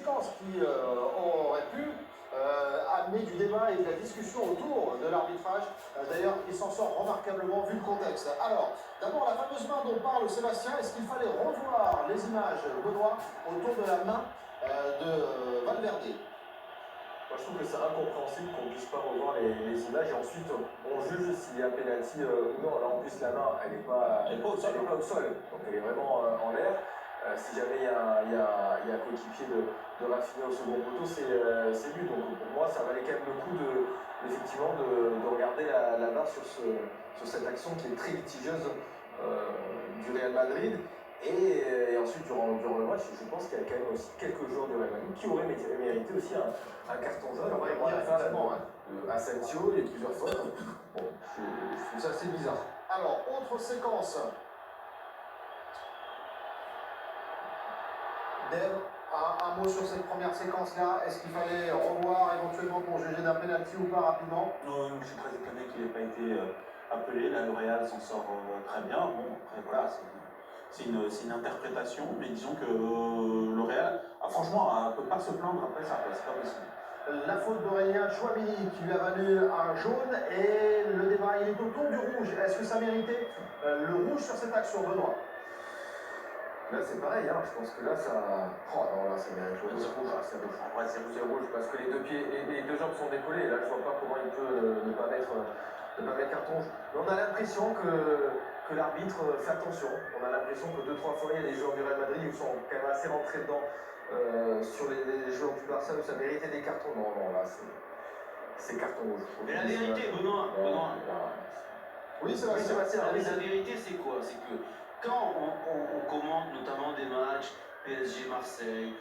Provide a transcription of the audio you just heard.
séquences qui auraient pu amener du débat et de la discussion autour de l'arbitrage. D'ailleurs, il s'en sort remarquablement vu le contexte. Alors, d'abord, la fameuse main dont parle Sébastien, est-ce qu'il fallait revoir les images, Benoît, autour de la main de Valverde? Moi, je trouve que c'est incompréhensible qu'on ne puisse pas revoir les images et ensuite on juge s'il y a pénalty ou non. Là, en plus, la main, elle n'est pas au sol, donc elle est vraiment en l'air. Si jamais il y a un coéquipier de Rafinha au second poteau, c'est but. Donc pour moi, ça valait quand même le coup effectivement de regarder la VAR sur cette action qui est très litigieuse du Real Madrid. Et ensuite, durant le match, je pense qu'il y a quand même aussi quelques joueurs du Real Madrid qui auraient mérité aussi un carton jaune. On va y revenir, effectivement. Asensio, il y a plusieurs fois. Bon, je trouve ça assez bizarre. Alors, autre séquence. Dave, un mot sur cette première séquence-là. Est-ce qu'il fallait revoir éventuellement pour juger d'un penalty ou pas rapidement? Non, je suis très étonné qu'il n'ait pas été appelé. Là, le Real s'en sort très bien. Bon, après, voilà, c'est une interprétation, mais disons que le Real, franchement, ne peut pas se plaindre après ça, c'est pas possible. La faute d'Aurélien Tchouaméni qui lui a valu un jaune et le débat, il est autour du rouge. Est-ce que ça méritait le rouge sur cette action, Benoît? Là, c'est pareil, hein. Je pense que là, ça. Oh non, là, c'est mérite rouge. C'est rouge. En vrai, c'est rouge parce que les deux pieds, les deux jambes sont décollées. Là, je vois pas comment il peut ne pas mettre carton rouge. Mais on a l'impression que l'arbitre fait attention. On a l'impression que 2-3 fois, il y a des joueurs du Real Madrid qui sont quand même assez rentrés dedans sur les joueurs du Barça où ça méritait des cartons. Non, là, c'est carton rouge. Mais la vérité, Benoît. Oui, c'est vrai. La vérité, c'est quoi? C'est que quand on commente notamment des matchs PSG Marseille,